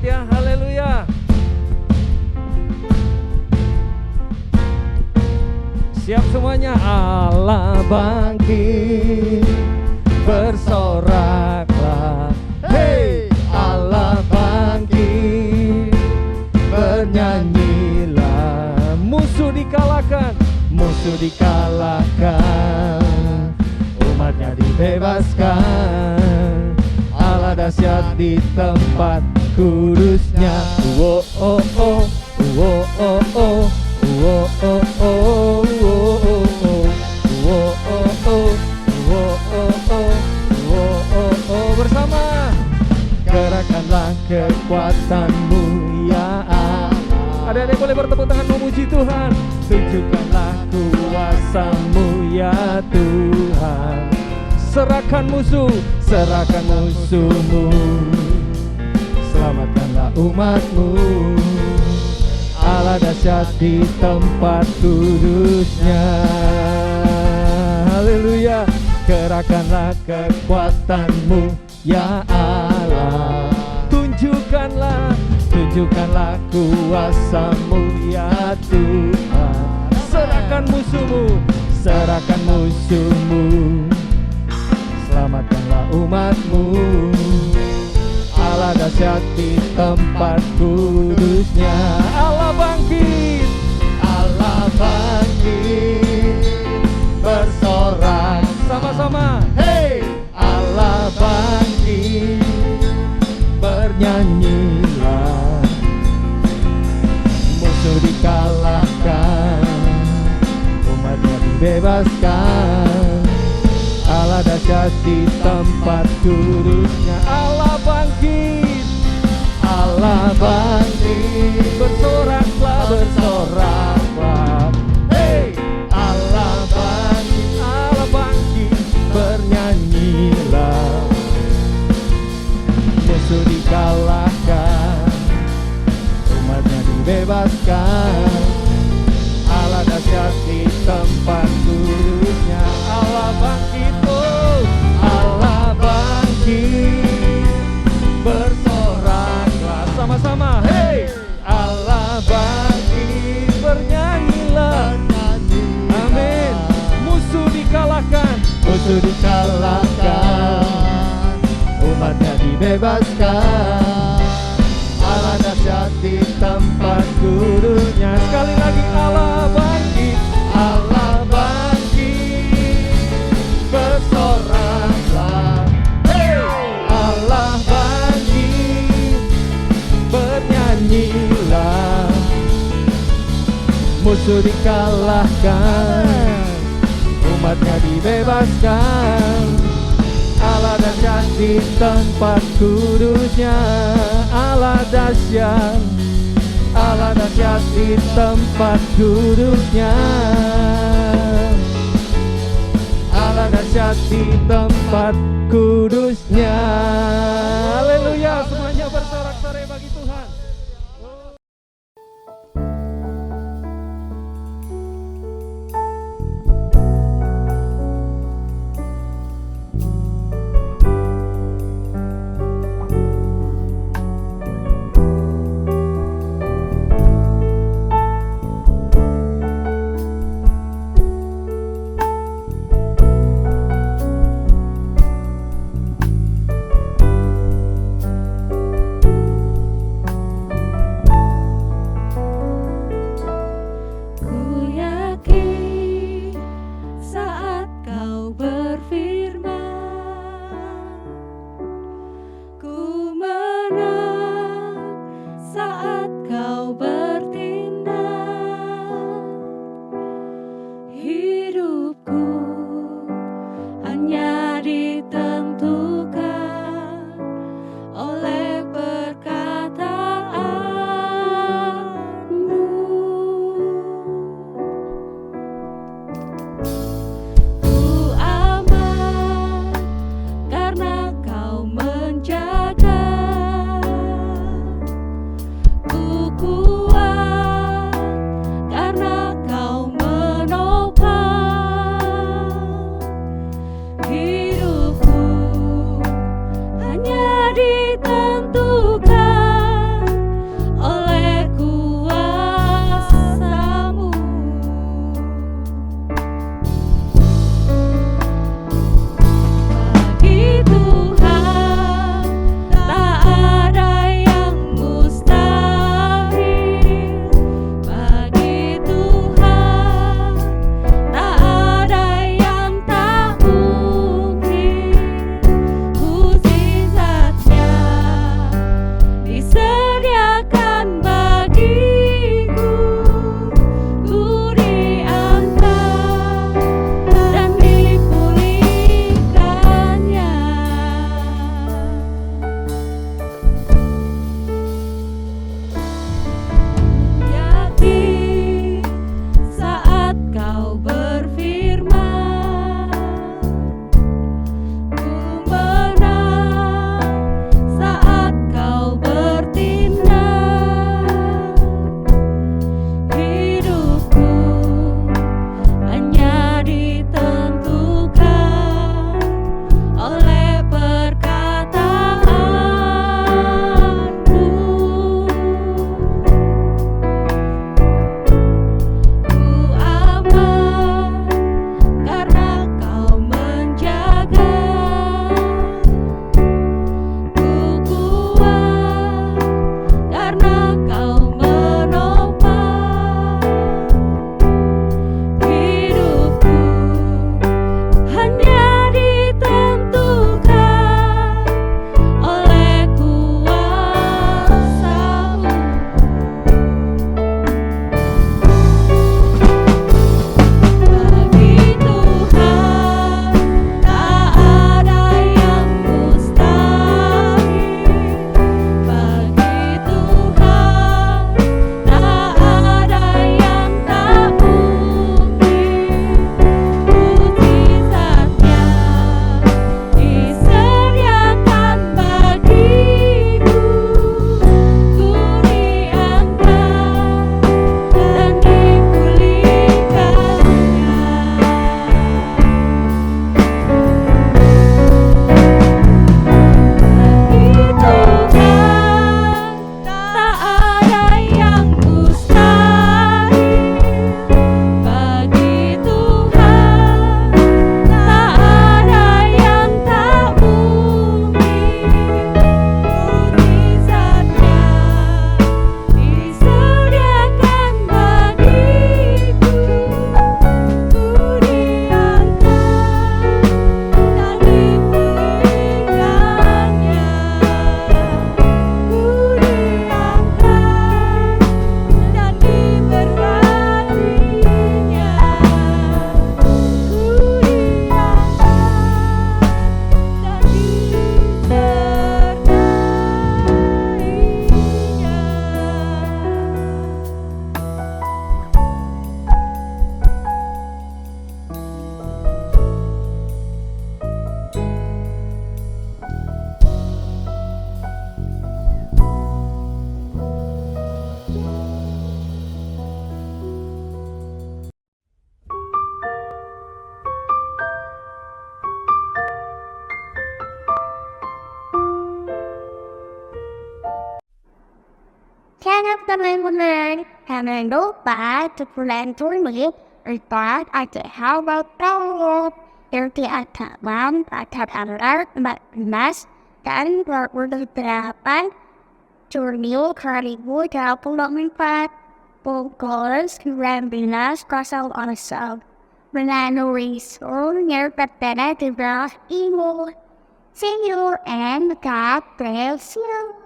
ya, haleluya. Siap semuanya. Allah bangkit, bersoraklah. Hey, Allah bangkit, bernyanyilah. Musuh dikalahkan, musuh dikalahkan, umatnya dibebaskan. Allah dahsyat di tempat kudusnya. Oh oh oh, oh oh oh, oh oh oh, oh oh oh, oh oh oh, oh oh oh. Bersama gerakanlah kekuatanmu ya Allah. Adik-adik boleh bertepuk tangan memuji Tuhan. Tunjukkanlah kuasamu ya Tuhan. Serahkan musuh, serahkan musuhmu. Selamatkanlah umatmu. Allah dahsyat di tempat kudusnya. Haleluya. Kerahkanlah kekuatanmu ya Allah. Tunjukkanlah, tunjukkanlah kuasamu ya Tuhan. Serahkan musuhmu, serahkan musuhmu. Selamatkanlah umatmu. Allah dahsyat di tempat kudusnya. Allah bangkit, Allah bangkit, bersorak sama-sama. Hey, Allah bangkit, bernyanyilah. Musuh dikalahkan, umatnya dibebaskan. Allah dahsyat di tempat kudusnya. Allah bangkit, Allah bangkit, bersoraklah, bersoraklah. Hey, Allah bangkit, Allah bangkit, bernyanyilah. Musuh dikalahkan, umatnya dibebaskan. Allah dahsyat di tempat kudusnya. Allah bangkit, oh, Allah bangkit, bersoraklah sama-sama. Hey, Allah bangkit, bernyanyilah. Amin. Musuh dikalahkan, musuh dikalahkan, umatnya dibebaskan. Allah dahsyat di tempat kudusnya. Sekali lagi, Allah bangkit, Allah bangkit, bersoraklah. Hey, Allah bangkit, bernyanyilah. Musuh dikalahkan, umatnya dibebaskan. Allah dahsyat di tempat kudusnya. Allah dahsyat, Allah dahsyat di tempat kudusnya. Allah dahsyat di tempat kudusnya. Haleluya, semuanya bersorak-sorai bagi Tuhan. Ku Jangan benar-benar jangan lupa sebulan dulu report ada hal baru yang diadakan pada tanggal 14 dan 28 Juni 2024 pukul 19.00 melalui Zoom yang berbeda di bawah ini. See you and God bless you.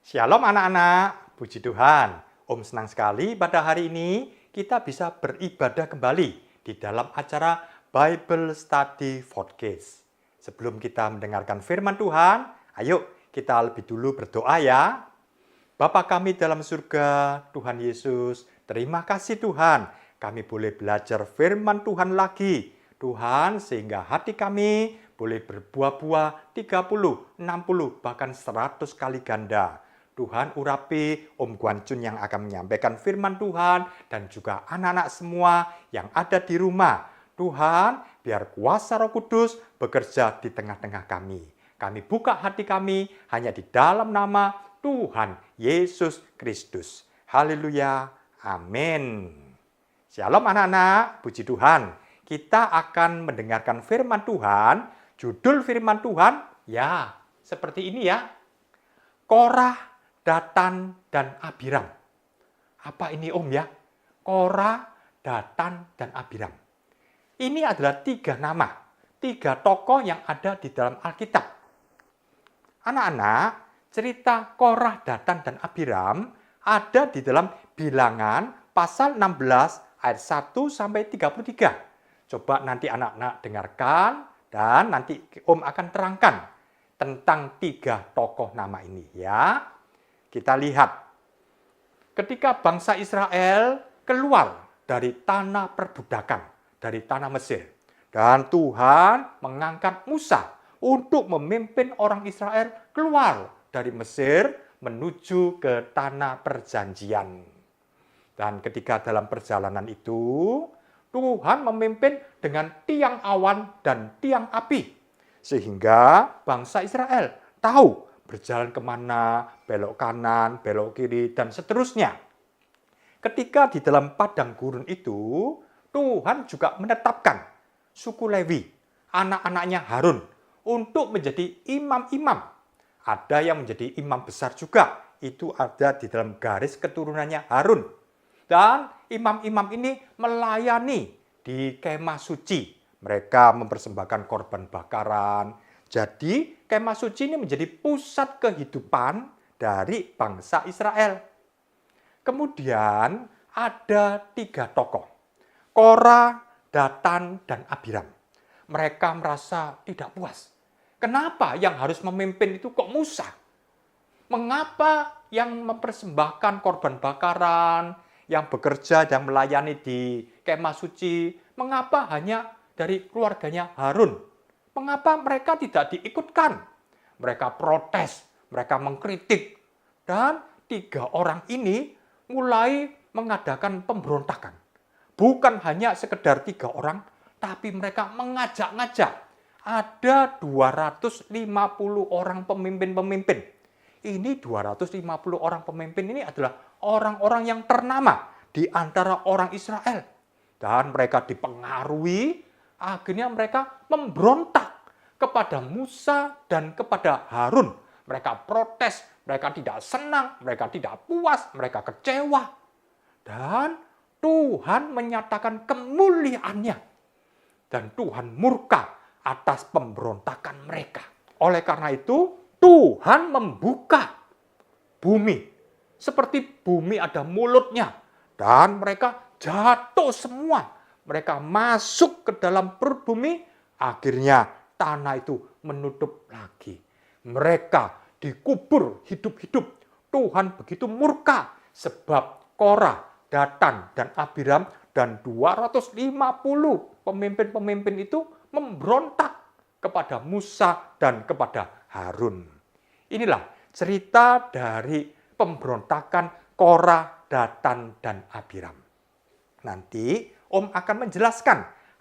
Shalom anak-anak, puji Tuhan. Om senang sekali pada hari ini kita bisa beribadah kembali di dalam acara Bible Study Podcast. Sebelum kita mendengarkan firman Tuhan, ayo kita lebih dulu berdoa ya. Bapa kami dalam surga, Tuhan Yesus, terima kasih Tuhan. Kami boleh belajar firman Tuhan lagi. Tuhan, sehingga hati kami boleh berbuah-buah 30, 60, bahkan 100 kali ganda. Tuhan urapi Om Guancun yang akan menyampaikan firman Tuhan dan juga anak-anak semua yang ada di rumah. Tuhan, biar kuasa Roh Kudus bekerja di tengah-tengah kami. Kami buka hati kami hanya di dalam nama Tuhan Yesus Kristus. Haleluya. Amin. Shalom anak-anak, puji Tuhan. Kita akan mendengarkan firman Tuhan. Judul firman Tuhan, ya seperti ini ya. Korah, Datan, dan Abiram. Apa ini Om ya? Korah, Datan, dan Abiram. Ini adalah 3 nama, 3 tokoh yang ada di dalam Alkitab. Anak-anak, cerita Korah, Datan, dan Abiram ada di dalam Bilangan pasal 16 ayat 1 sampai 33. Coba nanti anak-anak dengarkan dan nanti Om akan terangkan tentang 3 tokoh nama ini ya. Kita lihat, ketika bangsa Israel keluar dari tanah perbudakan, dari tanah Mesir. Dan Tuhan mengangkat Musa untuk memimpin orang Israel keluar dari Mesir menuju ke tanah perjanjian. Dan ketika dalam perjalanan itu, Tuhan memimpin dengan tiang awan dan tiang api. Sehingga bangsa Israel tahu berjalan kemana, belok kanan, belok kiri, dan seterusnya. Ketika di dalam padang gurun itu, Tuhan juga menetapkan suku Lewi, anak-anaknya Harun, untuk menjadi imam-imam. Ada yang menjadi imam besar juga, itu ada di dalam garis keturunannya Harun. Dan imam-imam ini melayani di kemah suci. Mereka mempersembahkan korban bakaran. Jadi kemah suci ini menjadi pusat kehidupan dari bangsa Israel. Kemudian ada 3 tokoh. Korah, Datan, dan Abiram. Mereka merasa tidak puas. Kenapa yang harus memimpin itu kok Musa? Mengapa yang mempersembahkan korban bakaran, yang bekerja dan melayani di kemah suci, mengapa hanya dari keluarganya Harun? Mengapa mereka tidak diikutkan? Mereka protes, mereka mengkritik. Dan 3 orang ini mulai mengadakan pemberontakan. Bukan hanya sekedar 3 orang, tapi mereka mengajak-ngajak. Ada 250 orang pemimpin-pemimpin. Ini 250 orang pemimpin ini adalah orang-orang yang ternama di antara orang Israel. Dan mereka dipengaruhi, akhirnya mereka memberontak kepada Musa dan kepada Harun. Mereka protes, mereka tidak senang, mereka tidak puas, mereka kecewa. Dan Tuhan menyatakan kemuliaannya. Dan Tuhan murka atas pemberontakan mereka. Oleh karena itu, Tuhan membuka bumi. Seperti bumi ada mulutnya. Dan mereka jatuh semua. Mereka masuk ke dalam perut bumi, akhirnya tanah itu menutup lagi. Mereka dikubur hidup-hidup. Tuhan begitu murka sebab Korah, Datan, dan Abiram dan 250 pemimpin-pemimpin itu memberontak kepada Musa dan kepada Harun. Inilah cerita dari pemberontakan Korah, Datan, dan Abiram. Nanti Om akan menjelaskan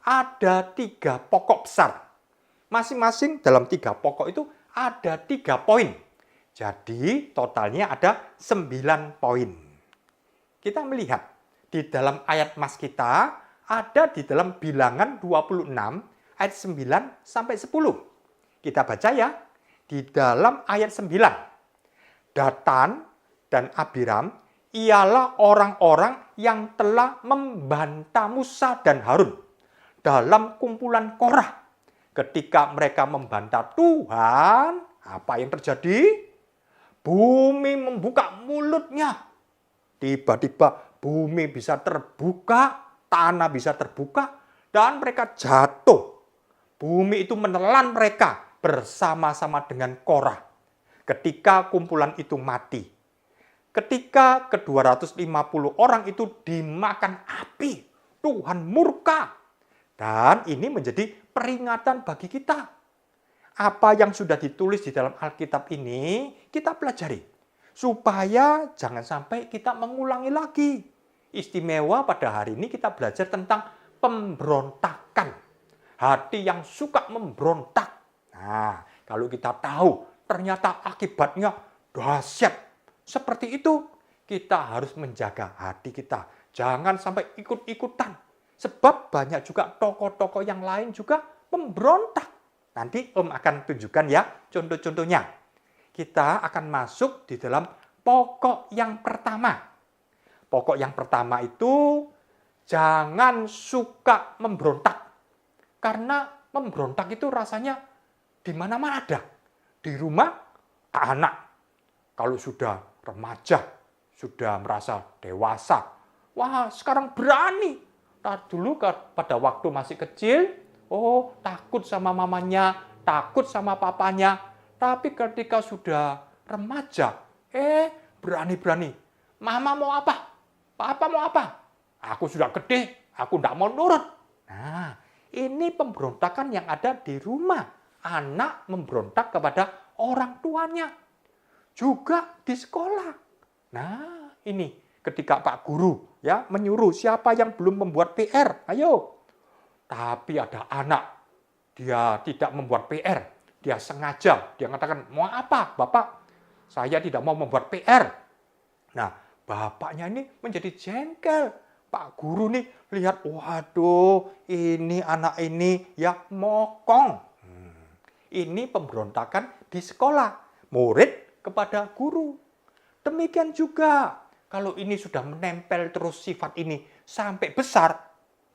ada 3 pokok besar. Masing-masing dalam 3 pokok itu ada 3 poin. Jadi totalnya ada 9 poin. Kita melihat di dalam ayat mas kita ada di dalam Bilangan 26 ayat 9 sampai 10. Kita baca ya. Di dalam ayat 9. Datan dan Abiram ialah orang-orang yang telah membantah Musa dan Harun dalam kumpulan Korah. Ketika mereka membantah Tuhan, apa yang terjadi? Bumi membuka mulutnya. Tiba-tiba bumi bisa terbuka, tanah bisa terbuka, dan mereka jatuh. Bumi itu menelan mereka bersama-sama dengan Korah. Ketika kumpulan itu mati. Ketika ke-250 orang itu dimakan api, Tuhan murka. Dan ini menjadi peringatan bagi kita. Apa yang sudah ditulis di dalam Alkitab ini, kita pelajari. Supaya jangan sampai kita mengulangi lagi. Istimewa pada hari ini kita belajar tentang pemberontakan. Hati yang suka memberontak. Nah, kalau kita tahu ternyata akibatnya dahsyat. Seperti itu, kita harus menjaga hati kita. Jangan sampai ikut-ikutan. Sebab banyak juga tokoh-tokoh yang lain juga memberontak. Nanti Om akan tunjukkan ya contoh-contohnya. Kita akan masuk di dalam pokok yang pertama. Pokok yang pertama itu jangan suka memberontak. Karena memberontak itu rasanya di mana-mana ada. Di rumah, anak. Kalau sudah remaja, sudah merasa dewasa. Wah, sekarang berani. Dulu pada waktu masih kecil, takut sama mamanya, takut sama papanya. Tapi ketika sudah remaja, berani-berani. Mama mau apa? Papa mau apa? Aku sudah gede, aku tidak mau nurut. Nah, ini pemberontakan yang ada di rumah. Anak memberontak kepada orang tuanya. Juga di sekolah. Nah, ini ketika Pak Guru ya menyuruh siapa yang belum membuat PR, ayo. Tapi ada anak, dia tidak membuat PR. Dia sengaja, dia mengatakan, mau apa Bapak? Saya tidak mau membuat PR. Nah, bapaknya ini menjadi jengkel. Pak Guru nih lihat, waduh, ini anak ini ya mokong. Ini pemberontakan di sekolah. Murid kepada guru. Demikian juga kalau ini sudah menempel terus sifat ini sampai besar,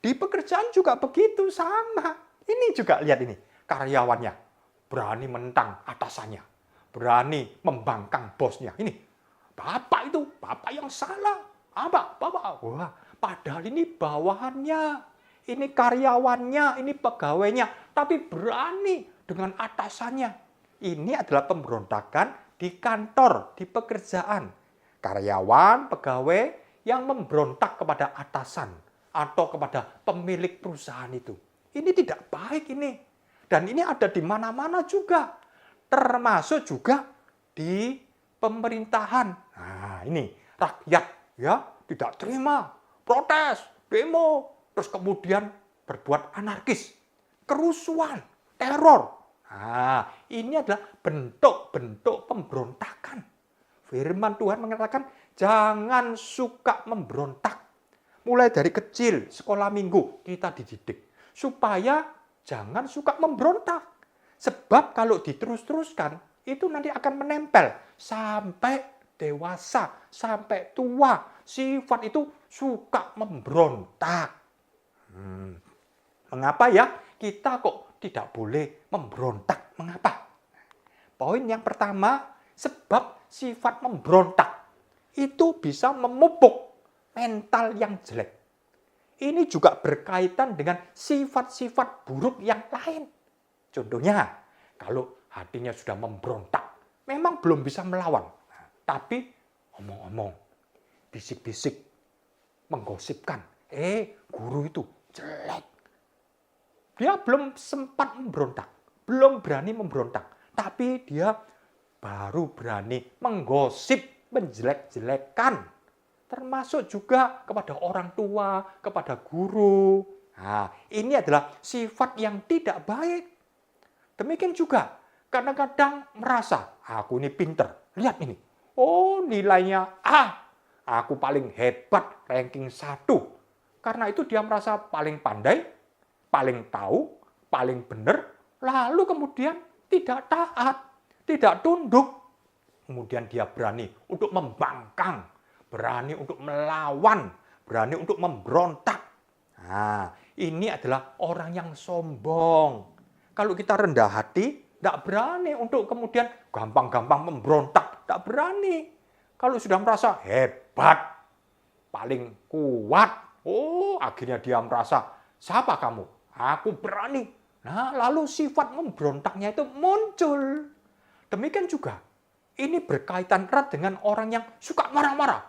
di pekerjaan juga begitu sama. Ini juga lihat ini, karyawannya berani menentang atasannya, berani membangkang bosnya. Ini bapak itu, bapak yang salah. Apa? Bapak. Wah, padahal ini bawahannya, ini karyawannya, ini pegawainya, tapi berani dengan atasannya. Ini adalah pemberontakan di kantor, di pekerjaan. Karyawan, pegawai yang memberontak kepada atasan atau kepada pemilik perusahaan itu. Ini tidak baik ini. Dan ini ada di mana-mana juga. Termasuk juga di pemerintahan. Nah, ini rakyat ya tidak terima, protes, demo, terus kemudian berbuat anarkis, kerusuhan, teror. Nah, ini adalah bentuk-bentuk pemberontakan. Firman Tuhan mengatakan, jangan suka memberontak. Mulai dari kecil, sekolah minggu, kita dididik. Supaya jangan suka memberontak. Sebab kalau diterus-teruskan, itu nanti akan menempel. Sampai dewasa, sampai tua. Sifat itu suka memberontak. Mengapa ya? Kita kok tidak boleh memberontak. Mengapa? Poin yang pertama, sebab sifat memberontak itu bisa memupuk mental yang jelek. Ini juga berkaitan dengan sifat-sifat buruk yang lain. Contohnya, kalau hatinya sudah memberontak, memang belum bisa melawan. Tapi omong-omong, bisik-bisik, menggosipkan, guru itu jelek. Dia belum sempat memberontak, belum berani memberontak. Tapi dia baru berani menggosip, menjelek-jelekan. termasuk juga kepada orang tua, kepada guru. Nah, ini adalah sifat yang tidak baik. Demikian juga, kadang-kadang merasa, aku ini pinter, lihat ini. Oh, nilainya A, aku paling hebat, ranking 1. Karena itu dia merasa paling pandai, paling tahu, paling benar, lalu kemudian tidak taat, tidak tunduk. Kemudian dia berani untuk membangkang, berani untuk melawan, berani untuk memberontak. Nah, ini adalah orang yang sombong. Kalau kita rendah hati, tidak berani untuk kemudian gampang-gampang memberontak. Tidak berani. Kalau sudah merasa hebat, paling kuat, akhirnya dia merasa, siapa kamu? Aku berani. Nah, lalu sifat memberontaknya itu muncul. Demikian juga, ini berkaitan erat dengan orang yang suka marah-marah.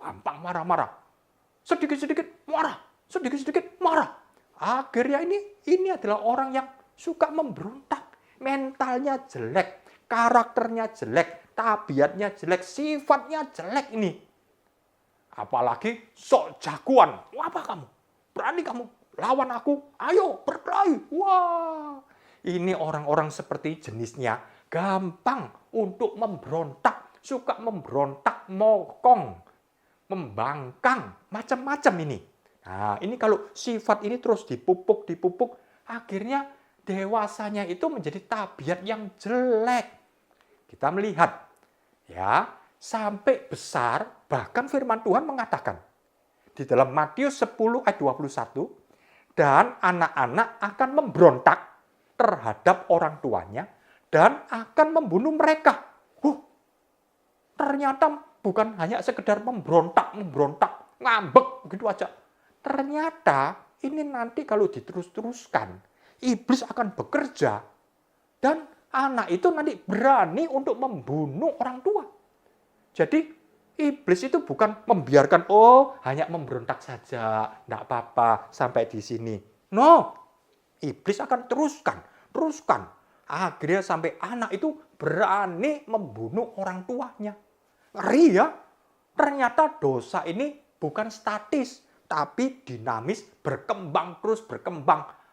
Gampang marah-marah. Sedikit-sedikit marah, sedikit-sedikit marah. Akhirnya ini adalah orang yang suka memberontak. Mentalnya jelek, karakternya jelek, tabiatnya jelek, sifatnya jelek ini. Apalagi sok jagoan. Apa kamu? Berani kamu lawan aku? Ayo berkelahi. Wah, ini orang-orang seperti jenisnya gampang untuk memberontak, suka memberontak, mokong, membangkang, macam-macam ini. Nah, ini kalau sifat ini terus dipupuk, akhirnya dewasanya itu menjadi tabiat yang jelek. Kita melihat, ya, sampai besar, bahkan firman Tuhan mengatakan, di dalam Matius 10 ayat 21, dan anak-anak akan memberontak terhadap orang tuanya, dan akan membunuh mereka. Ternyata bukan hanya sekedar memberontak, ngambek begitu aja. Ternyata ini nanti kalau diterus-teruskan, iblis akan bekerja dan anak itu nanti berani untuk membunuh orang tua. Jadi iblis itu bukan membiarkan, hanya memberontak saja, tidak apa-apa sampai di sini. No, iblis akan teruskan. Akhirnya sampai anak itu berani membunuh orang tuanya. Ngeri ya. Ternyata dosa ini bukan statis, tapi dinamis, berkembang.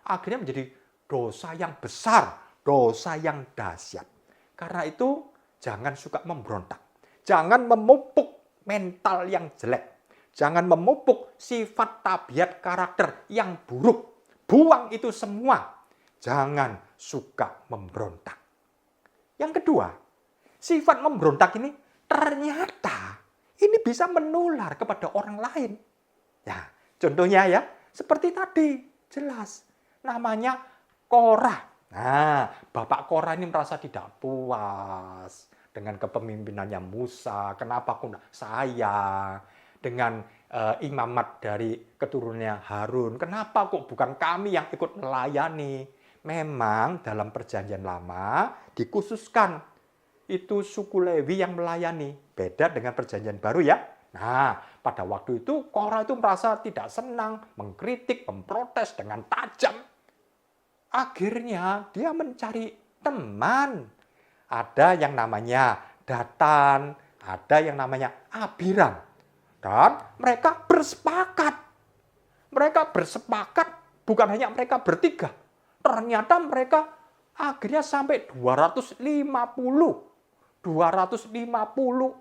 Akhirnya menjadi dosa yang besar, dosa yang dahsyat. Karena itu jangan suka memberontak. Jangan memupuk mental yang jelek. Jangan memupuk sifat tabiat karakter yang buruk. Buang itu semua. Jangan suka memberontak. Yang kedua, sifat memberontak ini ternyata ini bisa menular kepada orang lain. Ya, contohnya ya, seperti tadi, jelas. Namanya Korah. Nah, Bapak Korah ini merasa tidak puas dengan kepemimpinannya Musa. Kenapa kok saya? Dengan imamat dari keturunannya Harun. Kenapa kok bukan kami yang ikut melayani? Memang dalam perjanjian lama dikhususkan itu suku Lewi yang melayani. Beda dengan perjanjian baru ya. Nah, pada waktu itu Korah itu merasa tidak senang, mengkritik, memprotes dengan tajam. Akhirnya dia mencari teman. Ada yang namanya Datan, ada yang namanya Abiram. Dan mereka bersepakat. Mereka bersepakat bukan hanya mereka bertiga. Ternyata mereka akhirnya sampai 250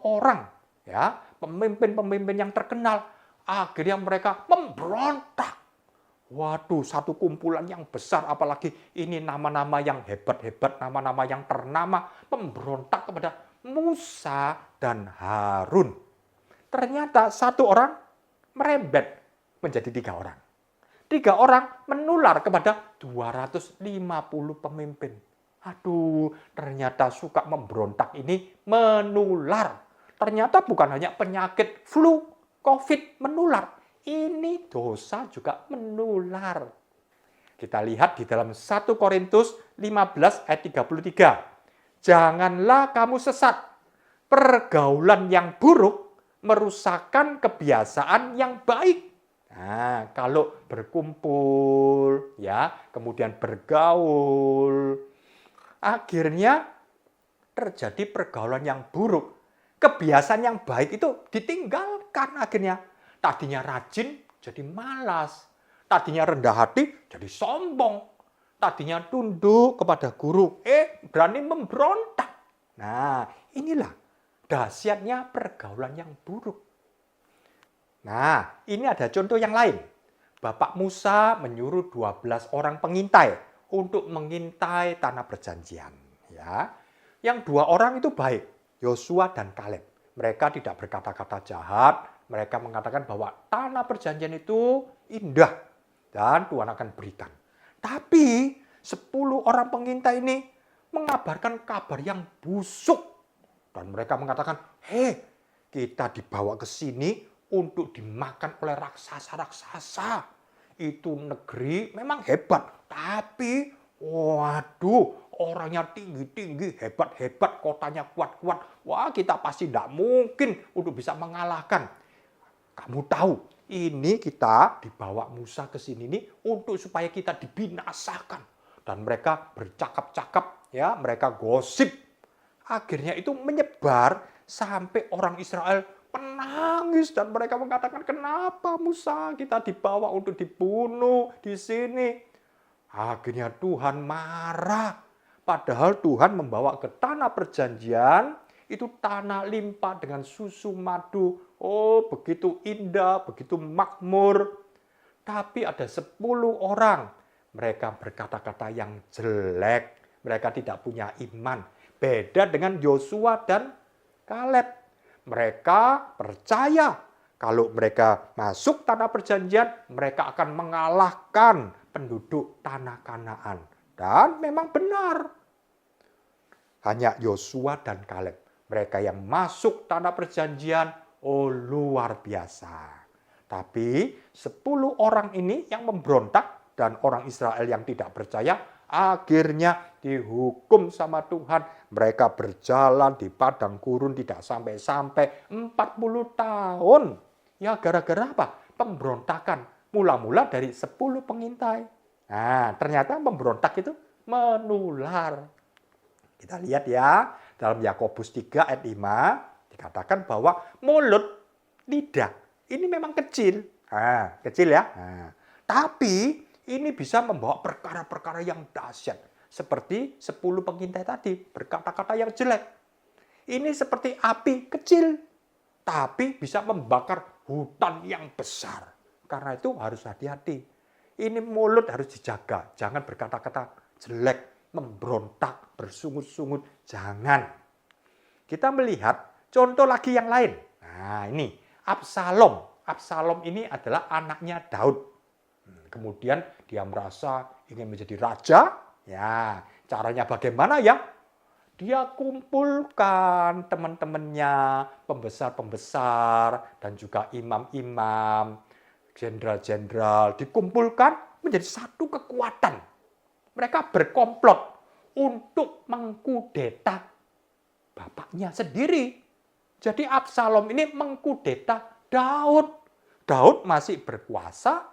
orang, ya, pemimpin-pemimpin yang terkenal. Akhirnya mereka memberontak. Waduh, satu kumpulan yang besar, apalagi ini nama-nama yang hebat-hebat, nama-nama yang ternama, memberontak kepada Musa dan Harun. Ternyata satu orang merembet menjadi 3 orang. 3 orang menular kepada 250 pemimpin. Aduh, ternyata suka memberontak ini menular. Ternyata bukan hanya penyakit flu, COVID menular. Ini dosa juga menular. Kita lihat di dalam 1 Korintus 15 ayat 33. Janganlah kamu sesat. Pergaulan yang buruk merusakkan kebiasaan yang baik. Nah, kalau berkumpul, ya, kemudian bergaul, akhirnya terjadi pergaulan yang buruk. Kebiasaan yang baik itu ditinggalkan. menekan akhirnya. Tadinya rajin jadi malas. Tadinya rendah hati jadi sombong. Tadinya tunduk kepada guru, berani memberontak. Nah, inilah dahsyatnya pergaulan yang buruk. Nah, ini ada contoh yang lain. Bapak Musa menyuruh 12 orang pengintai untuk mengintai tanah perjanjian. Ya, yang 2 orang itu baik, Yosua dan Kaleb. Mereka tidak berkata-kata jahat, mereka mengatakan bahwa tanah perjanjian itu indah dan Tuhan akan berikan. Tapi 10 orang pengintai ini mengabarkan kabar yang busuk. Dan mereka mengatakan, kita dibawa ke sini untuk dimakan oleh raksasa-raksasa. Itu negeri memang hebat, tapi waduh, orangnya tinggi-tinggi, hebat-hebat, kotanya kuat-kuat. Wah, kita pasti tidak mungkin untuk bisa mengalahkan. Kamu tahu, ini kita dibawa Musa ke sini nih untuk supaya kita dibinasakan. Dan mereka bercakap-cakap, ya, mereka gosip. Akhirnya itu menyebar sampai orang Israel menangis dan mereka mengatakan, kenapa Musa kita dibawa untuk dibunuh di sini? Akhirnya Tuhan marah. Padahal Tuhan membawa ke tanah perjanjian, itu tanah limpah dengan susu madu. Oh, begitu indah, begitu makmur. Tapi ada 10 orang. Mereka berkata-kata yang jelek. Mereka tidak punya iman. Beda dengan Yosua dan Kaleb. Mereka percaya kalau mereka masuk tanah perjanjian, mereka akan mengalahkan penduduk tanah Kanaan. Dan memang benar. Hanya Yosua dan Kaleb. Mereka yang masuk tanah perjanjian, luar biasa. Tapi 10 orang ini yang memberontak dan orang Israel yang tidak percaya, akhirnya dihukum sama Tuhan. Mereka berjalan di padang gurun tidak sampai-sampai 40 tahun. Ya gara-gara apa? Pemberontakan. Mula-mula dari 10 pengintai. Nah, ternyata pemberontak itu menular. Kita lihat ya, dalam Yakobus 3 ayat 5, dikatakan bahwa mulut, lidah, ini memang kecil. Kecil ya. Tapi ini bisa membawa perkara-perkara yang dahsyat. Seperti 10 pengintai tadi, berkata-kata yang jelek. Ini seperti api kecil, tapi bisa membakar hutan yang besar. Karena itu harus hati-hati. Ini mulut harus dijaga. Jangan berkata-kata jelek, memberontak, bersungut-sungut. Jangan. Kita melihat contoh lagi yang lain. Nah ini, Absalom. Absalom ini adalah anaknya Daud. Kemudian dia merasa ingin menjadi raja. Ya, caranya bagaimana ya? Dia kumpulkan teman-temannya, pembesar-pembesar, dan juga imam-imam, jenderal-jenderal, dikumpulkan menjadi satu kekuatan. Mereka berkomplot untuk mengkudeta bapaknya sendiri. Jadi Absalom ini mengkudeta Daud. Daud masih berkuasa,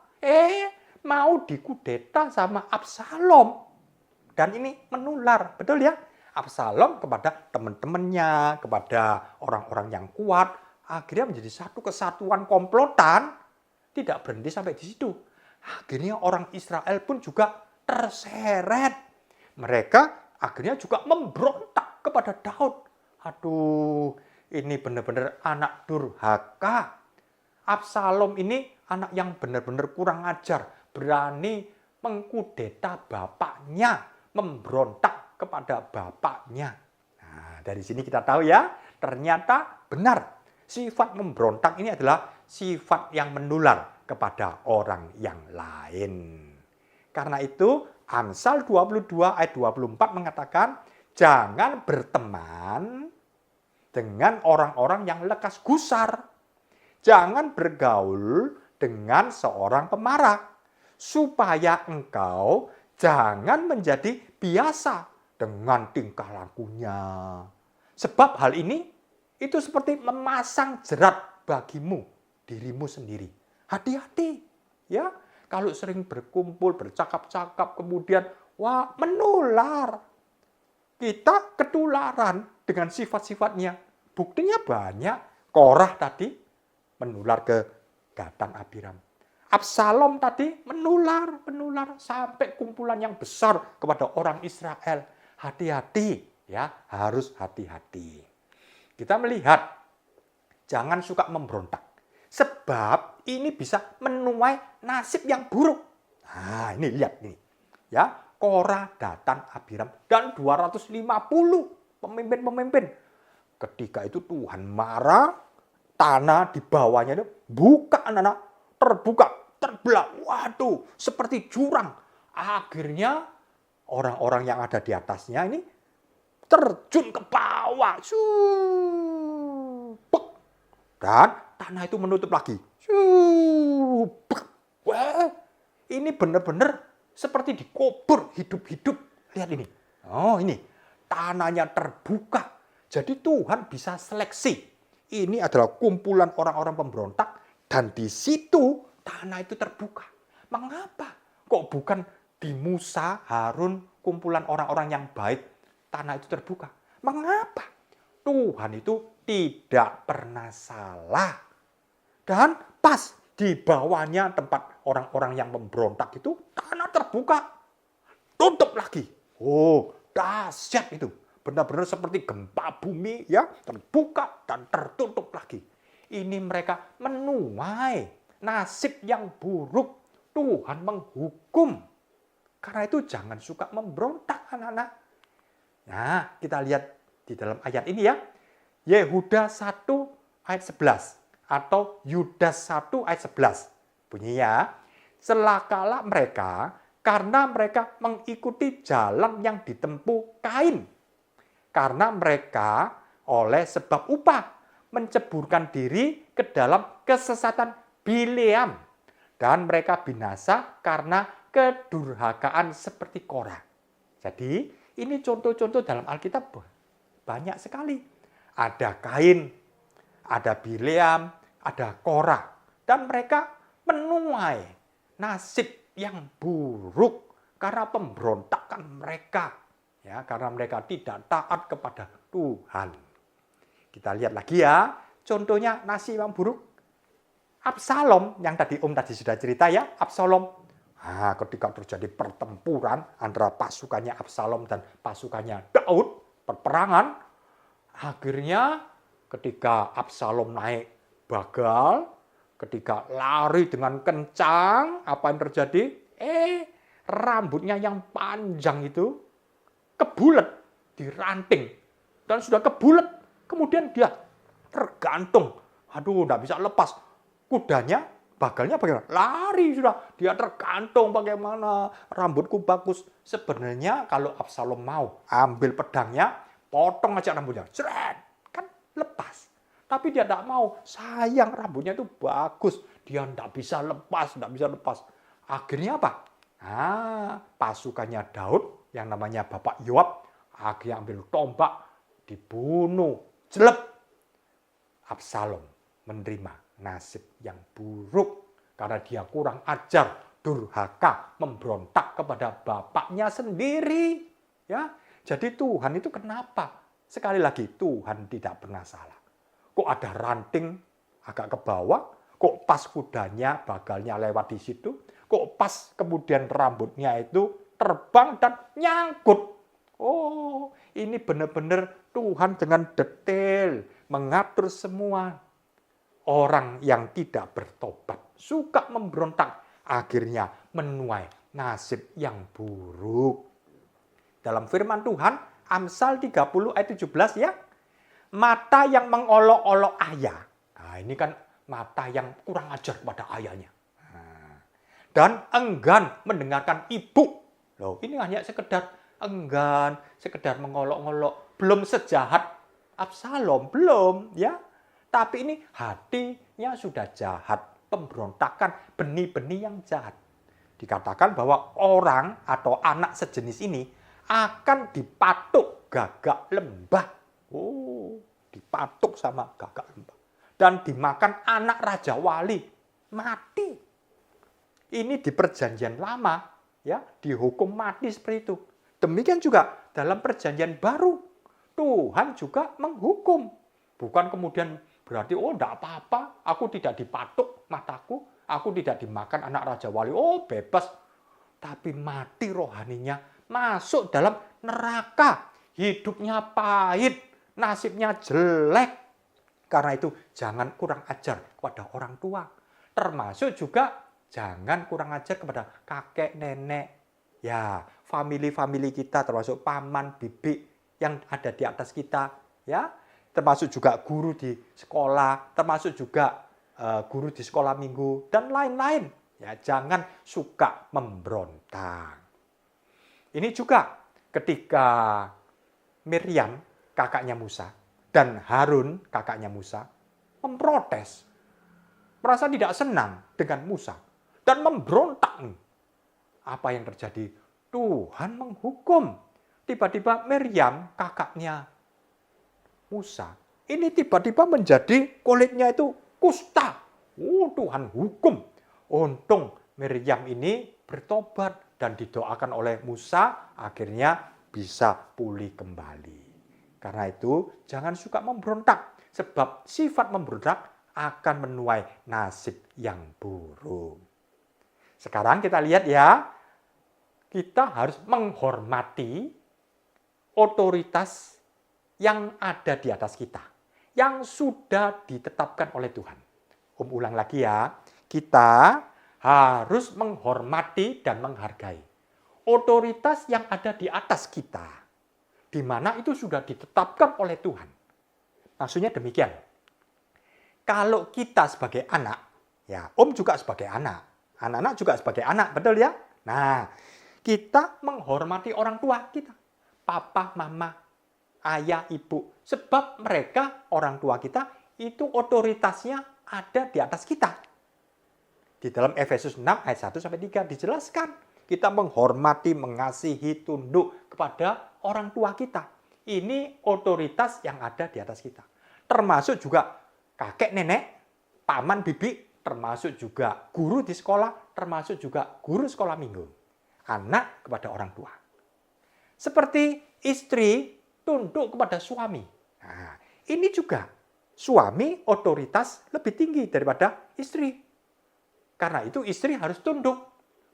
mau dikudeta sama Absalom. Dan ini menular, betul ya? Absalom kepada teman-temannya, kepada orang-orang yang kuat, akhirnya menjadi satu kesatuan komplotan, tidak berhenti sampai di situ. Akhirnya orang Israel pun juga terseret. Mereka akhirnya juga memberontak kepada Daud. Aduh, ini benar-benar anak durhaka. Absalom ini anak yang benar-benar kurang ajar, berani mengkudeta bapaknya, memberontak kepada bapaknya. Nah, dari sini kita tahu ya, ternyata benar. Sifat memberontak ini adalah sifat yang menular kepada orang yang lain. Karena itu, Amsal 22 ayat 24 mengatakan, jangan berteman dengan orang-orang yang lekas gusar. Jangan bergaul dengan seorang pemarah, supaya engkau jangan menjadi biasa dengan tingkah lakunya. Sebab hal ini itu seperti memasang jerat bagimu, dirimu sendiri. Hati-hati ya, kalau sering berkumpul, bercakap-cakap, kemudian menular. Kita ketularan dengan sifat-sifatnya. Buktinya banyak. Korah tadi menular ke Datan Abiram. Absalom tadi menular sampai kumpulan yang besar kepada orang Israel. Hati-hati ya, harus hati-hati. Kita melihat jangan suka memberontak. Sebab ini bisa menuai nasib yang buruk. Nah, ini lihat ini. Ya, Korah, Datan, Abiram dan 250 pemimpin-pemimpin. Ketika itu Tuhan marah, tanah di bawahnya itu buka anak-anak, terbuka, terbelah. Waduh, seperti jurang. Akhirnya orang-orang yang ada di atasnya ini terjun ke bawah. Dan tanah itu menutup lagi. Wah, ini benar-benar seperti dikubur hidup-hidup. Lihat ini. Oh, ini. Tanahnya terbuka. Jadi Tuhan bisa seleksi. Ini adalah kumpulan orang-orang pemberontak. Dan di situ tanah itu terbuka. Mengapa? Kok bukan di Musa, Harun, kumpulan orang-orang yang baik, tanah itu terbuka? Mengapa? Tuhan itu tidak pernah salah. Dan pas di bawahnya tempat orang-orang yang memberontak itu, tanah terbuka. Tutup lagi. Oh, dahsyat itu. Benar-benar seperti gempa bumi, ya, terbuka dan tertutup lagi. Ini mereka menuai nasib yang buruk. Tuhan menghukum. Karena itu jangan suka memberontak, anak-anak. Nah, kita lihat di dalam ayat ini ya. Yehuda 1 ayat 11 atau Yudas 1 ayat 11. Bunyinya, celakalah mereka karena mereka mengikuti jalan yang ditempuh Kain. Karena mereka oleh sebab upah menceburkan diri ke dalam kesesatan Bileam. Dan mereka binasa karena kedurhakaan seperti Korah. Jadi ini contoh-contoh dalam Alkitab banyak sekali. Ada Kain, ada Bileam, ada Korah. Dan mereka menuai nasib yang buruk karena pemberontakan mereka. Ya, karena mereka tidak taat kepada Tuhan. Kita lihat lagi ya, contohnya nasib yang buruk. Absalom, yang tadi tadi sudah cerita ya, Absalom. Nah, ketika terjadi pertempuran antara pasukannya Absalom dan pasukannya Daud, perperangan, akhirnya ketika Absalom naik bagal, ketika lari dengan kencang, apa yang terjadi? Rambutnya yang panjang itu kebulet, diranting, dan sudah kebulet, kemudian dia tergantung. Aduh, tidak bisa lepas. Kudanya, bagalnya bagaimana? Lari sudah, dia tergantung bagaimana. Rambutku bagus. Sebenarnya kalau Absalom mau ambil pedangnya, potong aja rambutnya. Jret, kan lepas. Tapi dia tidak mau. Sayang, rambutnya itu bagus. Dia tidak bisa lepas. Akhirnya apa? Pasukannya Daud, yang namanya Bapak Yoab, akhirnya ambil tombak, dibunuh, jelek. Absalom menerima nasib yang buruk karena dia kurang ajar, durhaka, memberontak kepada bapaknya sendiri. Ya, jadi Tuhan itu kenapa? Sekali lagi, Tuhan tidak pernah salah. Kok ada ranting agak ke bawah? Kok pas kudanya, bagalnya lewat di situ? Kok pas kemudian rambutnya itu terbang dan nyangkut? Oh, ini benar-benar Tuhan dengan detail mengatur semua. Orang yang tidak bertobat, suka memberontak, akhirnya menuai nasib yang buruk. Dalam firman Tuhan, Amsal 30 ayat 17 ya, mata yang mengolok-olok ayah. Nah, ini kan mata yang kurang ajar kepada ayahnya. Dan enggan mendengarkan ibu. Loh, ini hanya sekedar enggan, sekedar mengolok-olok. Belum sejahat Absalom, belum ya. Tapi ini hatinya sudah jahat. Pemberontakan, benih-benih yang jahat. Dikatakan bahwa orang atau anak sejenis ini akan dipatuk gagak lembah. Oh, dipatuk sama gagak lembah. Dan dimakan anak Raja Wali. Mati. Ini di perjanjian lama, ya, dihukum mati seperti itu. Demikian juga dalam perjanjian baru. Tuhan juga menghukum. Bukan kemudian berarti enggak apa-apa, aku tidak dipatuk mataku, aku tidak dimakan anak Raja Wali, bebas. Tapi mati rohaninya, masuk dalam neraka, hidupnya pahit, nasibnya jelek. Karena itu jangan kurang ajar kepada orang tua. Termasuk juga jangan kurang ajar kepada kakek, nenek. Ya, famili-famili kita termasuk paman, bibi yang ada di atas kita. Ya, termasuk juga guru di sekolah, termasuk juga guru di sekolah minggu, dan lain-lain. Ya, jangan suka memberontak. Ini juga ketika Miriam, kakaknya Musa, dan Harun, kakaknya Musa, memprotes. Merasa tidak senang dengan Musa. Dan memberontak. Apa yang terjadi? Tuhan menghukum. Tiba-tiba Miriam, kakaknya Musa, ini tiba-tiba menjadi kulitnya itu kusta. Tuhan hukum. Untung Miriam ini bertobat dan didoakan oleh Musa, akhirnya bisa pulih kembali. Karena itu jangan suka memberontak, sebab sifat memberontak akan menuai nasib yang buruk. Sekarang kita lihat ya, kita harus menghormati otoritas yang ada di atas kita, yang sudah ditetapkan oleh Tuhan. Ulang lagi ya, kita harus menghormati dan menghargai otoritas yang ada di atas kita, di mana itu sudah ditetapkan oleh Tuhan. Maksudnya demikian. Kalau kita sebagai anak, ya Om juga sebagai anak, anak-anak juga sebagai anak, betul ya? Nah, kita menghormati orang tua kita, papa, mama, ayah, ibu, sebab mereka orang tua kita itu otoritasnya ada di atas kita. Di dalam Efesus 6 ayat 1-3 dijelaskan, kita menghormati, mengasihi, tunduk kepada orang tua kita. Ini otoritas yang ada di atas kita. Termasuk juga kakek, nenek, paman, bibi, termasuk juga guru di sekolah, termasuk juga guru sekolah minggu. Anak kepada orang tua. Seperti istri tunduk kepada suami. Nah, ini juga suami otoritas lebih tinggi daripada istri. Karena itu istri harus tunduk.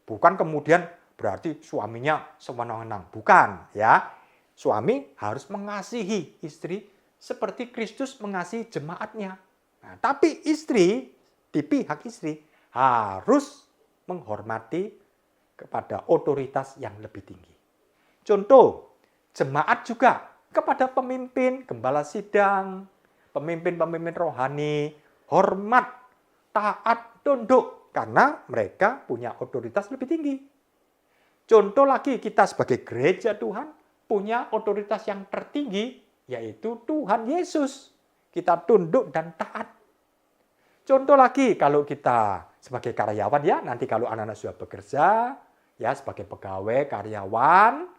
Bukan kemudian berarti suaminya sewenang-wenang. Bukan, ya. Suami harus mengasihi istri seperti Kristus mengasihi jemaatnya. Nah, tapi istri, di pihak istri, harus menghormati kepada otoritas yang lebih tinggi. Contoh, jemaat juga kepada pemimpin, gembala sidang, pemimpin-pemimpin rohani, hormat, taat, tunduk. Karena mereka punya otoritas lebih tinggi. Contoh lagi, kita sebagai gereja Tuhan punya otoritas yang tertinggi, yaitu Tuhan Yesus. Kita tunduk dan taat. Contoh lagi, kalau kita sebagai karyawan, ya nanti kalau anak-anak sudah bekerja, ya sebagai pegawai, karyawan,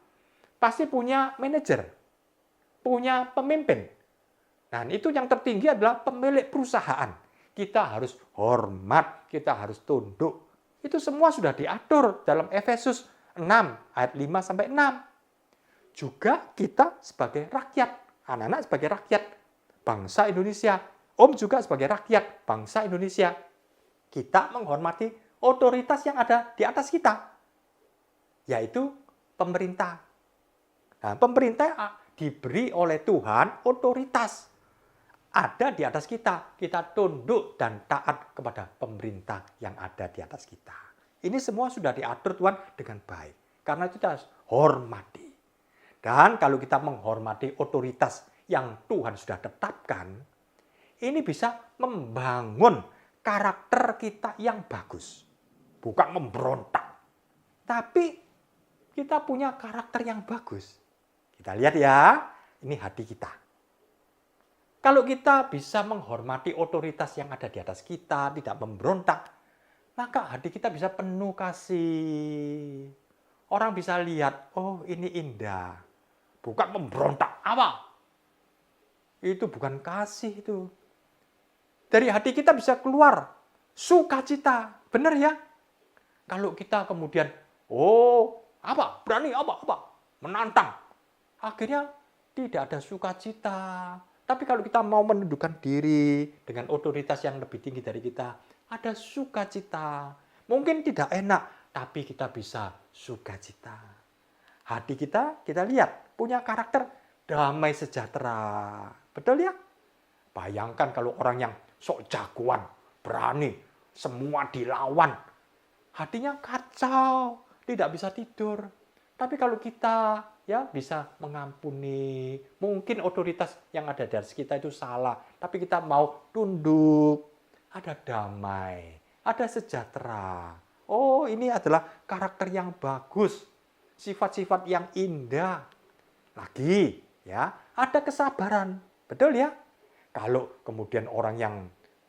pasti punya manajer, punya pemimpin. Nah, itu yang tertinggi adalah pemilik perusahaan. Kita harus hormat, kita harus tunduk. Itu semua sudah diatur dalam Efesus 6 ayat 5-6. Juga kita sebagai rakyat, anak-anak sebagai rakyat bangsa Indonesia, Om juga sebagai rakyat bangsa Indonesia. Kita menghormati otoritas yang ada di atas kita, yaitu pemerintah. Nah, pemerintah diberi oleh Tuhan otoritas. Ada di atas kita. Kita tunduk dan taat kepada pemerintah yang ada di atas kita. Ini semua sudah diatur Tuhan dengan baik. Karena itu kita harus hormati. Dan kalau kita menghormati otoritas yang Tuhan sudah tetapkan, ini bisa membangun karakter kita yang bagus. Bukan memberontak. Tapi kita punya karakter yang bagus. Kita lihat ya, ini hati kita. Kalau kita bisa menghormati otoritas yang ada di atas kita, tidak memberontak, maka hati kita bisa penuh kasih. Orang bisa lihat, oh ini indah. Bukan memberontak. Apa? Itu bukan kasih itu. Dari hati kita bisa keluar sukacita. Benar ya? Kalau kita kemudian, apa? Berani apa? Menantang. Akhirnya tidak ada sukacita. Tapi kalau kita mau menundukkan diri dengan otoritas yang lebih tinggi dari kita, ada sukacita. Mungkin tidak enak, tapi kita bisa sukacita. Hati kita lihat, punya karakter damai sejahtera. Betul ya? Bayangkan kalau orang yang sok jagoan, berani, semua dilawan. Hatinya kacau, tidak bisa tidur. Tapi kalau kita ya bisa mengampuni, mungkin otoritas yang ada di atas kita itu salah, tapi kita mau tunduk, ada damai, ada sejahtera. Oh, ini adalah karakter yang bagus, sifat-sifat yang indah. Lagi, ya, ada kesabaran. Betul ya? Kalau kemudian orang yang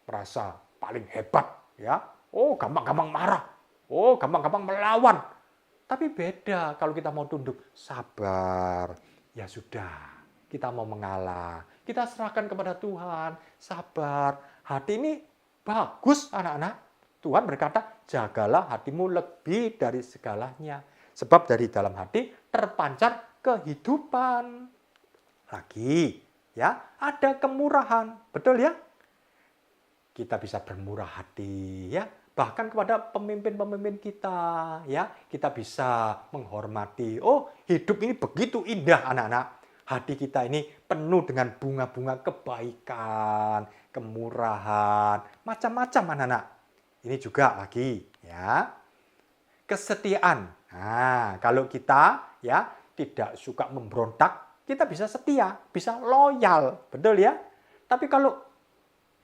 merasa paling hebat, ya, oh gampang-gampang marah, oh gampang-gampang melawan. Tapi beda kalau kita mau tunduk, sabar. Ya sudah, kita mau mengalah. Kita serahkan kepada Tuhan, sabar. Hati ini bagus anak-anak. Tuhan berkata, jagalah hatimu lebih dari segalanya. Sebab dari dalam hati terpancar kehidupan. Lagi, ya, ada kemurahan. Betul ya? Kita bisa bermurah hati, ya. Bahkan kepada pemimpin-pemimpin kita, ya, kita bisa menghormati. Oh, hidup ini begitu indah, anak-anak. Hati kita ini penuh dengan bunga-bunga kebaikan, kemurahan, macam-macam, anak-anak. Ini juga lagi, ya, kesetiaan. Nah, kalau kita, ya, tidak suka memberontak, kita bisa setia, bisa loyal, betul ya? Tapi kalau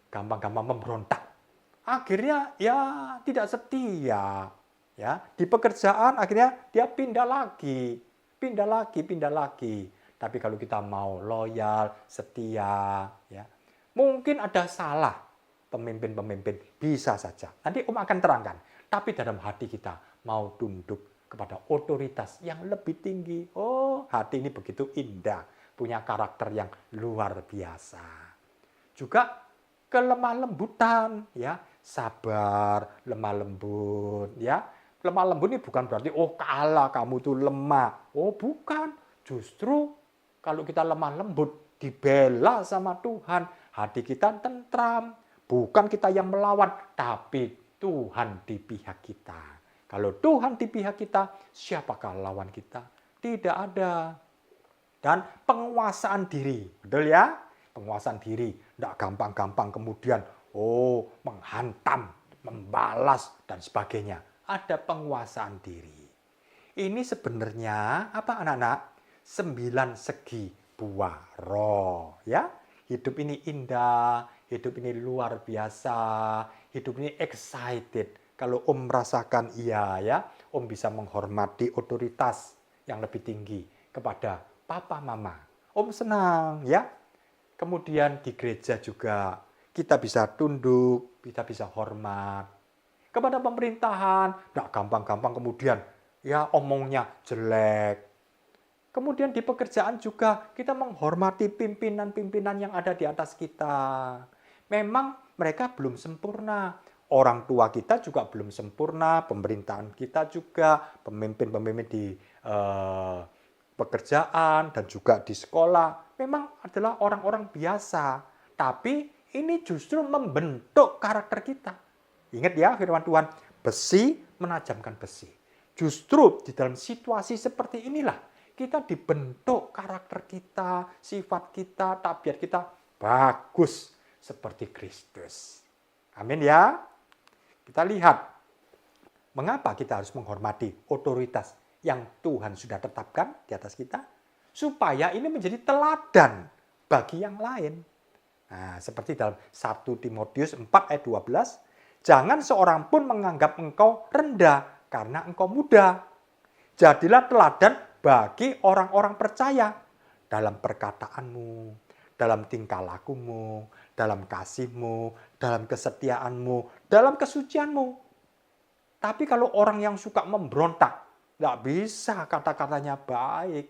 gampang-gampang memberontak, akhirnya ya tidak setia, ya. Di pekerjaan akhirnya dia pindah lagi. Tapi kalau kita mau loyal, setia, ya. Mungkin ada salah pemimpin-pemimpin, bisa saja. Nanti Om akan terangkan. Tapi dalam hati kita mau tunduk kepada otoritas yang lebih tinggi. Oh, hati ini begitu indah, punya karakter yang luar biasa. Juga kelemah lembutan, ya, sabar, lemah lembut, ya. Lemah lembut ini bukan berarti oh kalah kamu tuh lemah. Oh, bukan. Justru kalau kita lemah lembut, dibela sama Tuhan, hati kita tentram. Bukan kita yang melawan, tapi Tuhan di pihak kita. Kalau Tuhan di pihak kita, siapakah lawan kita? Tidak ada. Dan penguasaan diri, betul ya? Penguasaan diri, tidak gampang-gampang kemudian menghantam, membalas, dan sebagainya. Ada penguasaan diri. Ini sebenarnya apa anak-anak? 9 segi buah roh, ya. Hidup ini indah, hidup ini luar biasa, hidup ini excited. Kalau Om merasakan iya ya, Om bisa menghormati otoritas yang lebih tinggi kepada papa mama. Om senang ya. Kemudian di gereja juga kita bisa tunduk, kita bisa hormat. Kepada pemerintahan, tidak gampang-gampang kemudian ya omongnya jelek. Kemudian di pekerjaan juga kita menghormati pimpinan-pimpinan yang ada di atas kita. Memang mereka belum sempurna. Orang tua kita juga belum sempurna, pemerintahan kita juga, pemimpin-pemimpin di pekerjaan dan juga di sekolah memang adalah orang-orang biasa. Tapi ini justru membentuk karakter kita. Ingat ya firman Tuhan, besi menajamkan besi. Justru di dalam situasi seperti inilah kita dibentuk karakter kita, sifat kita, tabiat kita bagus seperti Kristus. Amin ya. Kita lihat mengapa kita harus menghormati otoritas yang Tuhan sudah tetapkan di atas kita, supaya ini menjadi teladan bagi yang lain. Nah, seperti dalam 1 Timotius 4 ayat 12, jangan seorang pun menganggap engkau rendah karena engkau muda. Jadilah teladan bagi orang-orang percaya dalam perkataanmu, dalam tingkah lakumu, dalam kasihmu, dalam kesetiaanmu, dalam kesucianmu. Tapi kalau orang yang suka memberontak, nggak bisa kata-katanya baik.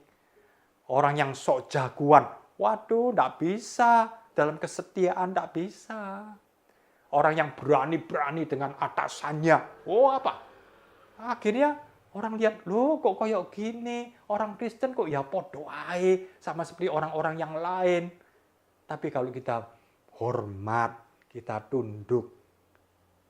Orang yang sok jagoan, waduh, nggak bisa. Dalam kesetiaan nggak bisa. Orang yang berani-berani dengan atasannya, apa? Akhirnya orang lihat, loh kok kayak gini, orang Kristen kok ya podo ae, sama seperti orang-orang yang lain. Tapi kalau kita hormat, kita tunduk,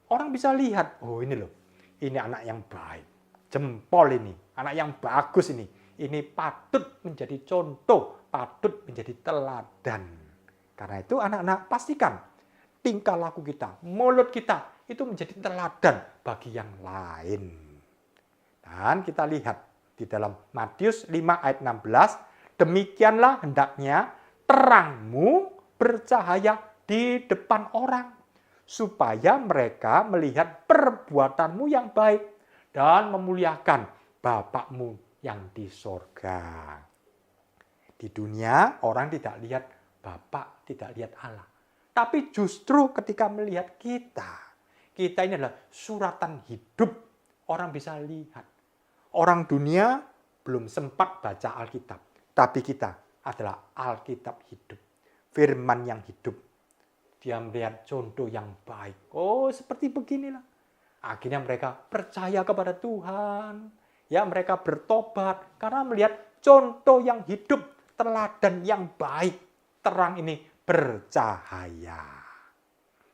orang bisa lihat, oh ini loh, ini anak yang baik. Jempol ini, anak yang bagus ini. Ini patut menjadi contoh, patut menjadi teladan. Karena itu anak-anak pastikan tingkah laku kita, mulut kita itu menjadi teladan bagi yang lain. Dan kita lihat di dalam Matius 5 ayat 16, demikianlah hendaknya terangmu bercahaya di depan orang, supaya mereka melihat perbuatanmu yang baik dan memuliakan Bapakmu yang di sorga. Di dunia orang tidak lihat Bapa, tidak lihat Allah. Tapi justru ketika melihat kita ini adalah suratan hidup. Orang bisa lihat. Orang dunia belum sempat baca Alkitab. Tapi kita adalah Alkitab hidup. Firman yang hidup. Dia melihat contoh yang baik. Oh, seperti beginilah. Akhirnya mereka percaya kepada Tuhan. Ya, mereka bertobat karena melihat contoh yang hidup, teladan yang baik. Terang ini bercahaya.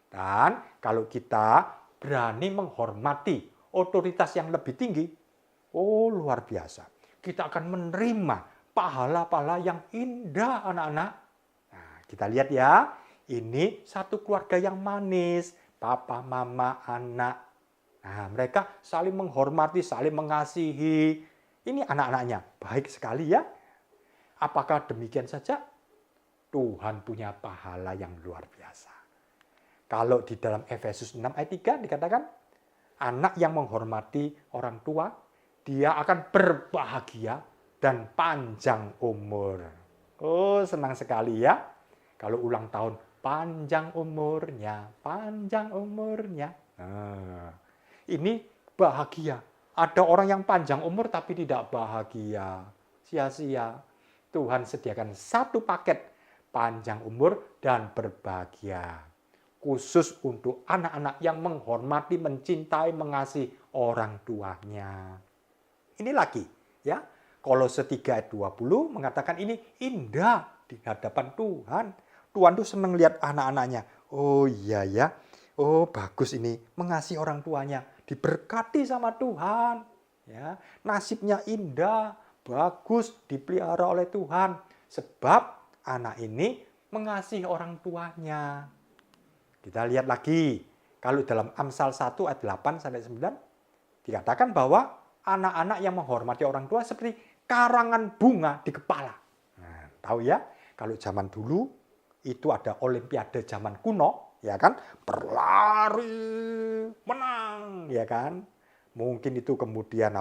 Dan kalau kita berani menghormati otoritas yang lebih tinggi, oh luar biasa. Kita akan menerima pahala-pahala yang indah, anak-anak. Nah, kita lihat ya, ini satu keluarga yang manis, papa, mama, anak. Nah, mereka saling menghormati, saling mengasihi. Ini anak-anaknya baik sekali ya. Apakah demikian saja? Tuhan punya pahala yang luar biasa. Kalau di dalam Efesus 6 ayat 3 dikatakan, anak yang menghormati orang tua, dia akan berbahagia dan panjang umur. Oh, senang sekali ya. Kalau ulang tahun, panjang umurnya, panjang umurnya. Nah, ini bahagia. Ada orang yang panjang umur tapi tidak bahagia. Sia-sia. Tuhan sediakan satu paket panjang umur dan berbahagia. Khusus untuk anak-anak yang menghormati, mencintai, mengasihi orang tuanya. Ini lagi ya. Kolose 3 ayat 20 mengatakan ini indah di hadapan Tuhan. Tuhan tuh senang lihat anak-anaknya. Oh iya ya. Oh bagus ini mengasihi orang tuanya. Diberkati sama Tuhan. Ya, nasibnya indah, bagus, dipelihara oleh Tuhan. Sebab anak ini mengasihi orang tuanya. Kita lihat lagi. Kalau dalam Amsal 1 ayat 8 sampai 9 dikatakan bahwa anak-anak yang menghormati orang tua seperti karangan bunga di kepala. Nah, tahu ya, kalau zaman dulu itu ada olimpiade zaman kuno, ya kan? Berlari, menang, ya kan? Mungkin itu kemudian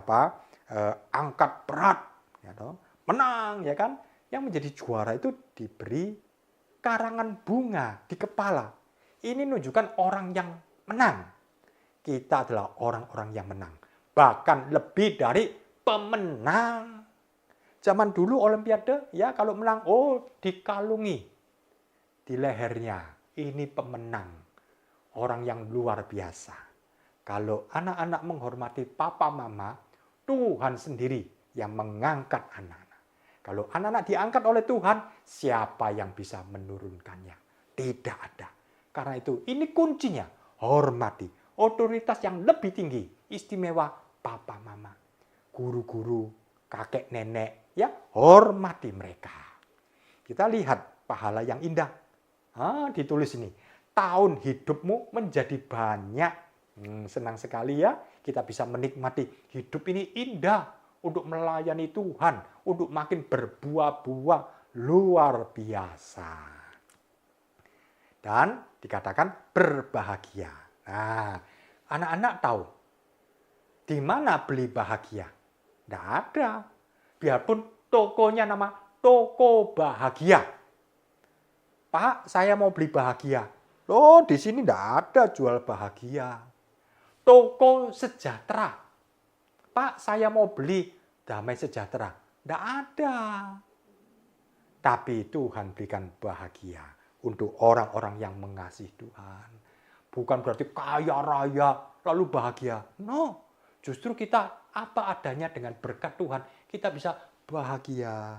angkat berat, ya toh, menang, ya kan? Yang menjadi juara itu diberi karangan bunga di kepala. Ini menunjukkan orang yang menang. Kita adalah orang-orang yang menang. Bahkan lebih dari pemenang. Zaman dulu olimpiade, ya kalau menang, oh dikalungi di lehernya. Ini pemenang. Orang yang luar biasa. Kalau anak-anak menghormati papa mama, Tuhan sendiri yang mengangkat anak-anak. Kalau anak-anak diangkat oleh Tuhan, siapa yang bisa menurunkannya? Tidak ada. Karena itu, ini kuncinya. Hormati otoritas yang lebih tinggi, istimewa papa mama, guru-guru, kakek nenek, ya hormati mereka. Kita lihat pahala yang indah. Ditulis ini, tahun hidupmu menjadi banyak. Senang sekali ya, kita bisa menikmati hidup ini indah untuk melayani Tuhan, untuk makin berbuah-buah luar biasa. Dan dikatakan berbahagia. Nah, anak-anak tahu di mana beli bahagia? Tidak ada. Biarpun tokonya nama toko bahagia. Pak, saya mau beli bahagia. Loh, di sini tidak ada jual bahagia. Toko sejahtera. Pak, saya mau beli damai sejahtera. Tidak ada. Tapi Tuhan berikan bahagia untuk orang-orang yang mengasihi Tuhan. Bukan berarti kaya raya lalu bahagia. No, justru kita apa adanya dengan berkat Tuhan, kita bisa bahagia,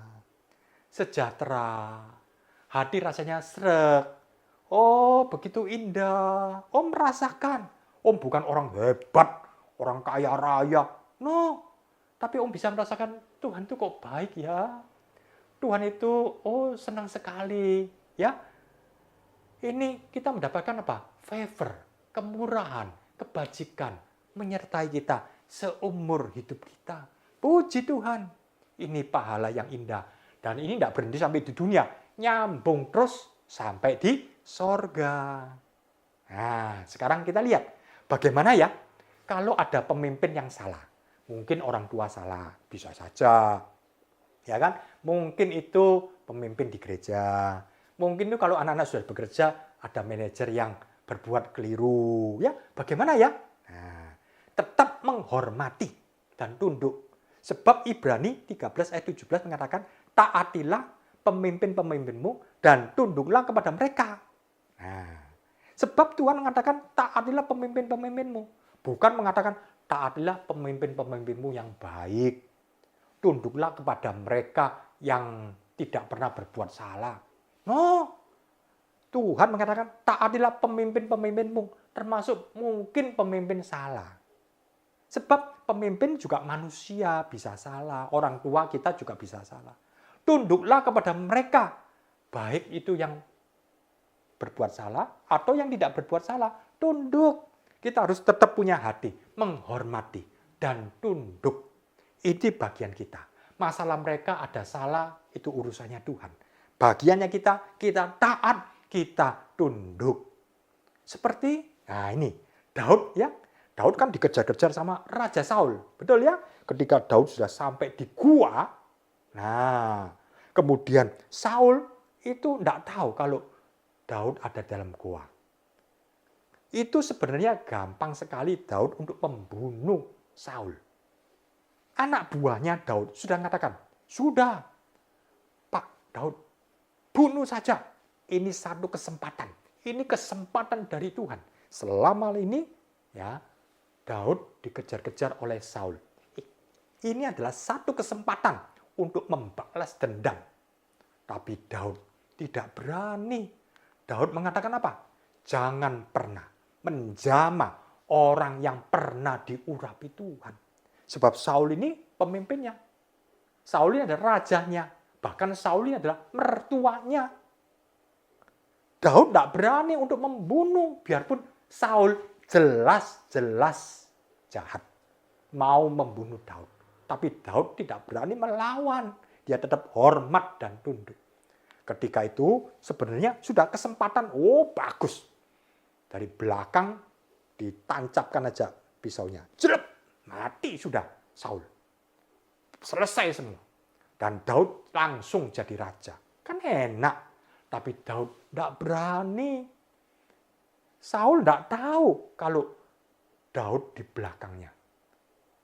sejahtera. hati rasanya srek. Oh, begitu indah. Om merasakan. Om bukan orang hebat, orang kaya raya. No, tapi Om bisa merasakan Tuhan itu kok baik ya. Tuhan itu, oh senang sekali. Ya, ini kita mendapatkan apa? Favor, kemurahan, kebajikan, menyertai kita seumur hidup kita. Puji Tuhan, ini pahala yang indah. Dan ini tidak berhenti sampai di dunia, nyambung terus sampai di sorga. Nah, sekarang kita lihat bagaimana ya kalau ada pemimpin yang salah. Mungkin orang tua salah, bisa saja. Ya kan? Mungkin itu pemimpin di gereja. Mungkin itu kalau anak-anak sudah bekerja, ada manajer yang berbuat keliru. Ya, bagaimana ya? Nah, tetap menghormati dan tunduk. Sebab Ibrani 13 ayat 17 mengatakan, taatilah pemimpin-pemimpinmu dan tunduklah kepada mereka. Nah, sebab Tuhan mengatakan, taatilah pemimpin-pemimpinmu. Bukan mengatakan, taatilah pemimpin-pemimpinmu yang baik. Tunduklah kepada mereka yang tidak pernah berbuat salah. No, Tuhan mengatakan taatilah pemimpin-pemimpinmu, termasuk mungkin pemimpin salah. Sebab pemimpin juga manusia, bisa salah. Orang tua kita juga bisa salah. Tunduklah kepada mereka, baik itu yang berbuat salah atau yang tidak berbuat salah. Tunduk. Kita harus tetap punya hati, menghormati dan tunduk. Ini bagian kita. Masalah mereka ada salah, itu urusannya Tuhan. Bagiannya kita taat, kita tunduk. Seperti, nah ini, Daud ya. Daud kan dikejar-kejar sama Raja Saul. Betul ya? Ketika Daud sudah sampai di gua, nah, kemudian Saul itu tidak tahu kalau Daud ada dalam gua. Itu sebenarnya gampang sekali Daud untuk membunuh Saul. Anak buahnya Daud sudah mengatakan, sudah, Pak Daud, bunuh saja. Ini satu kesempatan. Ini kesempatan dari Tuhan. Selama ini, ya, Daud dikejar-kejar oleh Saul. Ini adalah satu kesempatan untuk membalas dendam. Tapi Daud tidak berani. Daud mengatakan apa? Jangan pernah menjamah orang yang pernah diurapi Tuhan. Sebab Saul ini pemimpinnya. Saul ini adalah rajanya. Bahkan Saul ini adalah mertuanya. Daud tidak berani untuk membunuh. Biarpun Saul jelas-jelas jahat. Mau membunuh Daud. Tapi Daud tidak berani melawan. Dia tetap hormat dan tunduk. Ketika itu sebenarnya sudah kesempatan. Oh bagus. Dari belakang ditancapkan aja pisaunya. Jelep. Mati sudah Saul. Selesai semua. Dan Daud langsung jadi raja. Kan enak. Tapi Daud tidak berani. Saul tidak tahu kalau Daud di belakangnya.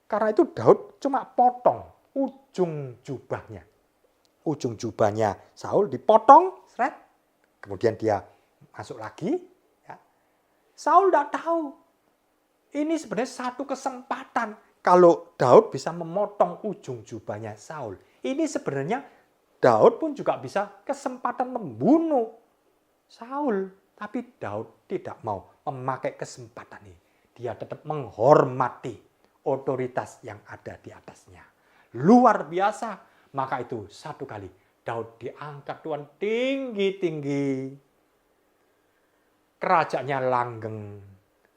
Karena itu Daud cuma potong ujung jubahnya. Ujung jubahnya Saul dipotong. Seret. Kemudian dia masuk lagi. Ya. Saul tidak tahu. Ini sebenarnya satu kesempatan kalau Daud bisa memotong ujung jubahnya Saul. Ini sebenarnya Daud pun juga bisa kesempatan membunuh Saul. Tapi Daud tidak mau memakai kesempatan ini. Dia tetap menghormati otoritas yang ada di atasnya. Luar biasa. Maka itu satu kali Daud diangkat Tuhan tinggi-tinggi. Kerajaannya langgeng,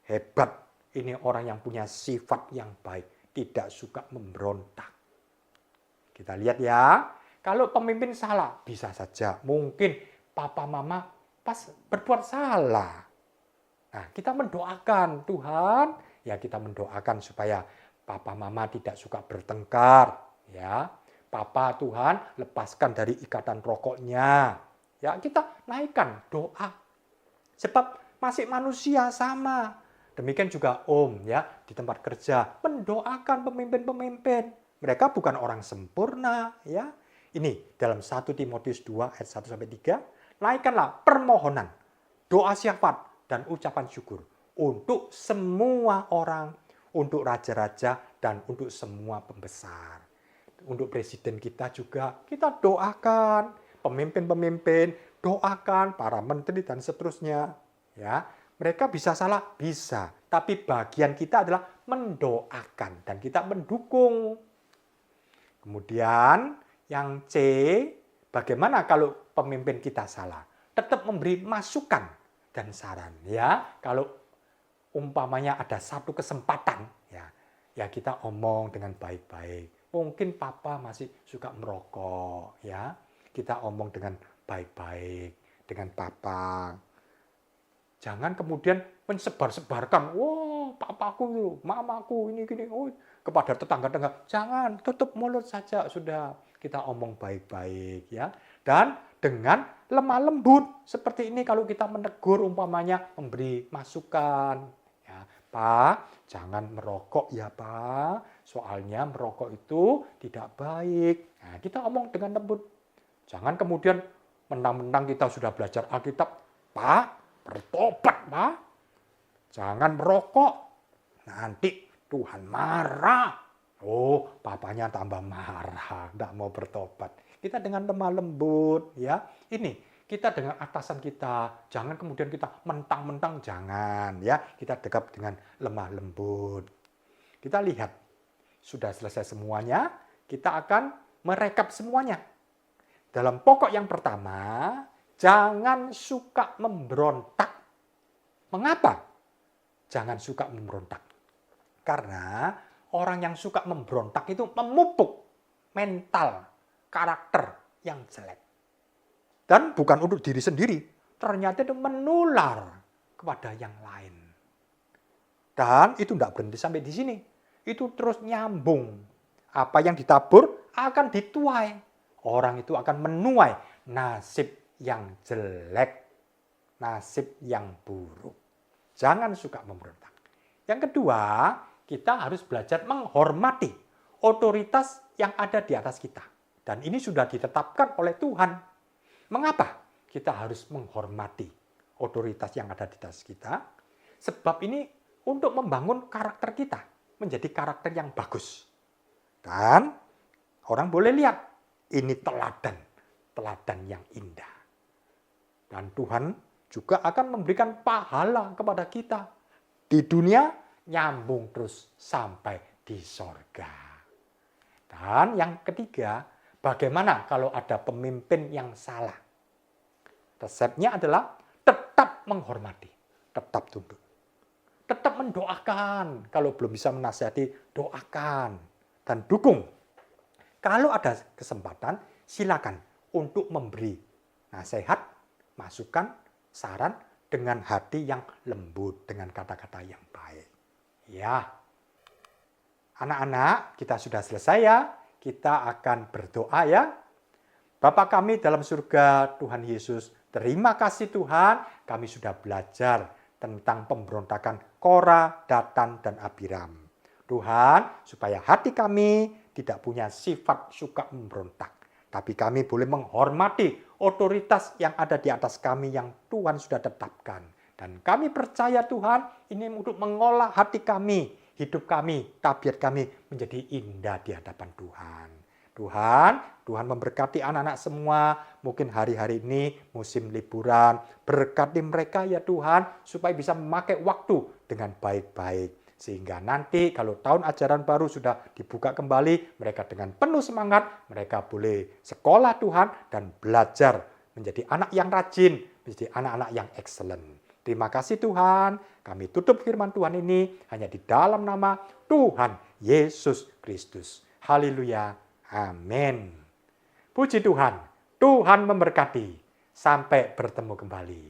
hebat. Ini orang yang punya sifat yang baik. Tidak suka memberontak. Kita lihat ya. Kalau pemimpin salah, bisa saja. Mungkin papa mama pas berbuat salah. Nah, kita mendoakan Tuhan. Ya kita mendoakan supaya papa mama tidak suka bertengkar. Ya, papa Tuhan lepaskan dari ikatan rokoknya. Ya kita naikkan doa. Sebab masih manusia sama. Demikian juga Om ya di tempat kerja mendoakan pemimpin-pemimpin. Mereka bukan orang sempurna ya. Ini dalam 1 Timotius 2 ayat 1 sampai 3, naikkanlah permohonan, doa syafaat dan ucapan syukur untuk semua orang, untuk raja-raja dan untuk semua pembesar. Untuk presiden kita juga kita doakan, pemimpin-pemimpin doakan para menteri dan seterusnya. Ya, mereka bisa salah, bisa. Tapi bagian kita adalah mendoakan dan kita mendukung. Kemudian yang C, bagaimana kalau pemimpin kita salah? Tetap memberi masukan dan saran. Ya, kalau umpamanya ada satu kesempatan, ya kita omong dengan baik-baik. Mungkin papa masih suka merokok, ya. Kita omong dengan baik-baik dengan papa. Jangan kemudian mensebar-sebarkan, wah papaku, mamaku, ini gini, kepada tetangga-tetangga. Jangan, tutup mulut saja, sudah kita omong baik-baik, ya. Dan dengan lemah lembut seperti ini kalau kita menegur umpamanya memberi masukan, ya, Pak, jangan merokok ya Pak, soalnya merokok itu tidak baik. Nah, kita omong dengan lembut. Jangan kemudian mentang-mentang kita sudah belajar Alkitab, Pak, bertobat Pak, jangan merokok, nanti Tuhan marah. Oh, papanya tambah marah, tidak mau bertobat. Kita dengan lemah lembut, ya. Ini kita dengan atasan kita, jangan kemudian kita mentang-mentang, jangan, ya. Kita dekat dengan lemah lembut. Kita lihat, sudah selesai semuanya, kita akan merekap semuanya. Dalam pokok yang pertama, jangan suka memberontak. Mengapa? Jangan suka memberontak. Karena orang yang suka memberontak itu memupuk mental, karakter yang jelek. Dan bukan untuk diri sendiri, ternyata itu menular kepada yang lain. Dan itu tidak berhenti sampai di sini. Itu terus nyambung. Apa yang ditabur akan dituai. Orang itu akan menuai nasib yang jelek, nasib yang buruk. Jangan suka memberontak. Yang kedua, kita harus belajar menghormati otoritas yang ada di atas kita. Dan ini sudah ditetapkan oleh Tuhan. Mengapa kita harus menghormati otoritas yang ada di atas kita? Sebab ini untuk membangun karakter kita menjadi karakter yang bagus. Dan orang boleh lihat, ini teladan yang indah. Dan Tuhan juga akan memberikan pahala kepada kita. Di dunia, nyambung terus sampai di sorga. Dan yang ketiga, bagaimana kalau ada pemimpin yang salah? Resepnya adalah tetap menghormati, tetap tunduk. Tetap mendoakan, kalau belum bisa menasihati, doakan. Dan dukung. Kalau ada kesempatan, silakan untuk memberi nasihat, masukan, saran dengan hati yang lembut, dengan kata-kata yang baik. Ya, anak-anak, kita sudah selesai ya. Kita akan berdoa ya. Bapa kami dalam surga, Tuhan Yesus, terima kasih Tuhan, kami sudah belajar tentang pemberontakan Kora, Datan, dan Abiram. Tuhan, supaya hati kami tidak punya sifat suka memberontak. Tapi kami boleh menghormati otoritas yang ada di atas kami yang Tuhan sudah tetapkan. Dan kami percaya Tuhan ini untuk mengolah hati kami, hidup kami, tabiat kami menjadi indah di hadapan Tuhan. Tuhan memberkati anak-anak semua, mungkin hari-hari ini musim liburan, berkati mereka ya Tuhan, supaya bisa memakai waktu dengan baik-baik. Sehingga nanti kalau tahun ajaran baru sudah dibuka kembali, mereka dengan penuh semangat, mereka boleh sekolah Tuhan dan belajar menjadi anak yang rajin, menjadi anak-anak yang excellent. Terima kasih Tuhan, kami tutup firman Tuhan ini hanya di dalam nama Tuhan Yesus Kristus. Haleluya, amin. Puji Tuhan, Tuhan memberkati. Sampai bertemu kembali.